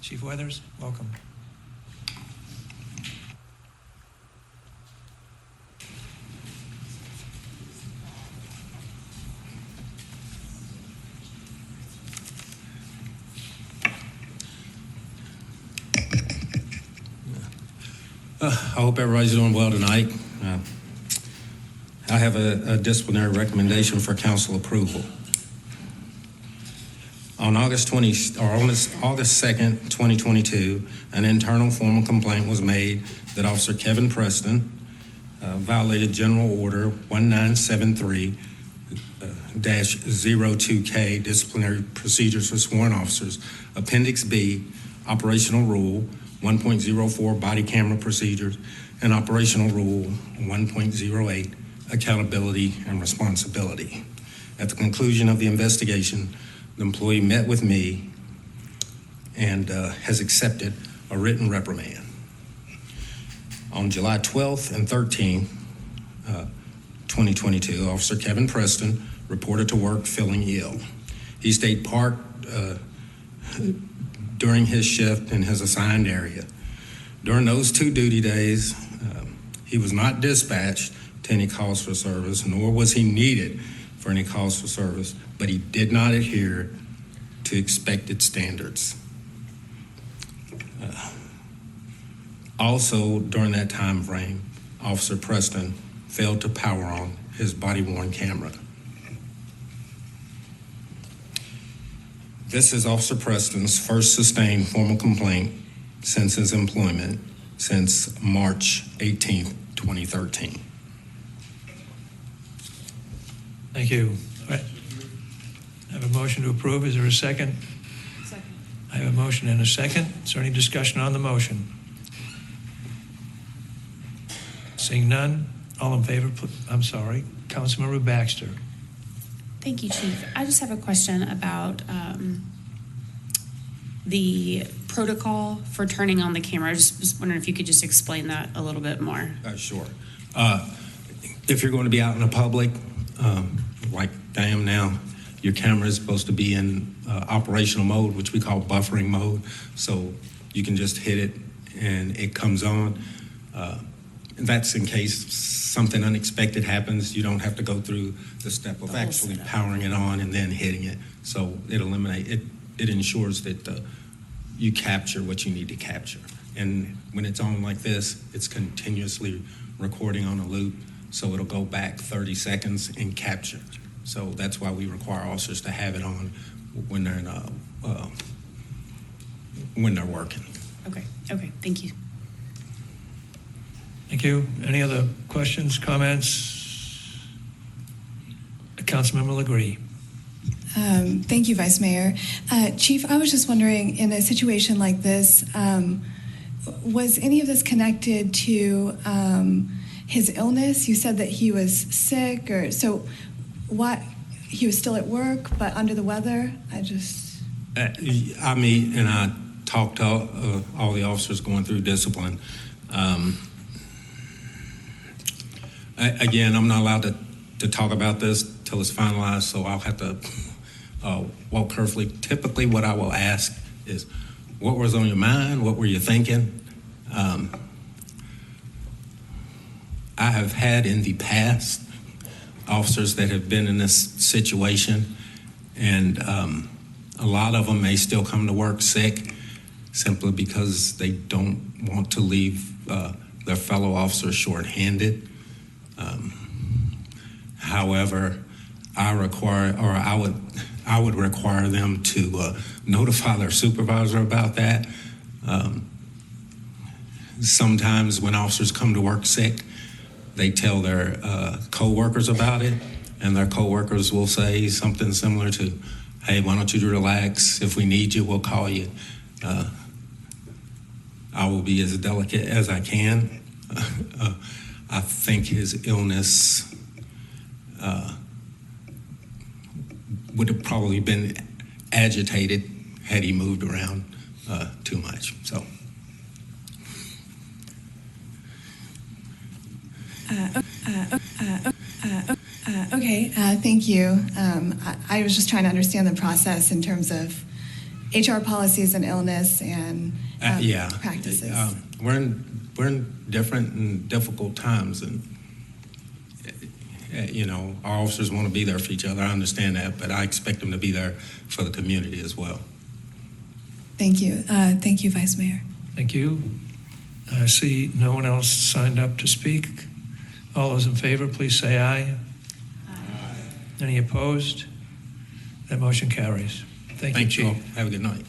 Chief Weathers, welcome. I hope everybody's doing well tonight. I have a disciplinary recommendation for council approval. On August 2nd, 2022, an internal formal complaint was made that Officer Kevin Preston violated General Order 1973-02K, Disciplinary Procedures for Sworn Officers, Appendix B, Operational Rule 1.04, Body Camera Procedures, and Operational Rule 1.08, Accountability and Responsibility. At the conclusion of the investigation, the employee met with me and has accepted a written reprimand. On July 12th and 13th, 2022, Officer Kevin Preston reported to work feeling ill. He stayed parked during his shift in his assigned area. During those 2 duty days, he was not dispatched to any calls for service, nor was he needed for any calls for service, but he did not adhere to expected standards. Also, during that time frame, Officer Preston failed to power on his body-worn camera. This is Officer Preston's first sustained formal complaint since his employment since March 18th, 2013. Thank you. All right. I have a motion to approve. Is there a second? Second. I have a motion and a second. Is there any discussion on the motion? Seeing none, all in favor, Councilmember Baxter. Thank you, Chief. I just have a question about the protocol for turning on the camera. I just was wondering if you could just explain that a little bit more. Sure. If you're going to be out in the public, like I am now, your camera is supposed to be in operational mode, which we call buffering mode. So you can just hit it and it comes on. That's in case something unexpected happens. You don't have to go through the step of actually powering it on and then hitting it. So it ensures that you capture what you need to capture. And when it's on like this, it's continuously recording on a loop. So it'll go back 30 seconds and capture. So that's why we require officers to have it on when they're when they're working. Okay, thank you. Thank you. Any other questions, comments? Councilmember Legree. Thank you, Vice Mayor. Chief, I was just wondering, in a situation like this, was any of this connected to his illness? You said that he was sick, or so what? He was still at work, but under the weather? I meet and I talked to all the officers going through discipline. Again, I'm not allowed to talk about this till it's finalized, so I'll have to walk carefully. Typically, what I will ask is, what was on your mind? What were you thinking? I have had in the past officers that have been in this situation, and a lot of them may still come to work sick simply because they don't want to leave their fellow officers shorthanded. However, I would require them to notify their supervisor about that. Sometimes when officers come to work sick, they tell their co-workers about it, and their co-workers will say something similar to, hey, why don't you relax? If we need you, we'll call you. I will be as delicate as I can. I think his illness would have probably been agitated had he moved around too much. So. Okay, thank you. I was just trying to understand the process in terms of HR policies and illness and Yeah. practices. We're in different and difficult times, and our officers want to be there for each other. I understand that, but I expect them to be there for the community as well. Thank you. Thank you, Vice Mayor. Thank you. I see no one else signed up to speak. All those in favor, please say aye. Aye. Any opposed? That motion carries. Thank you, Thank you all. Chief. Have a good night.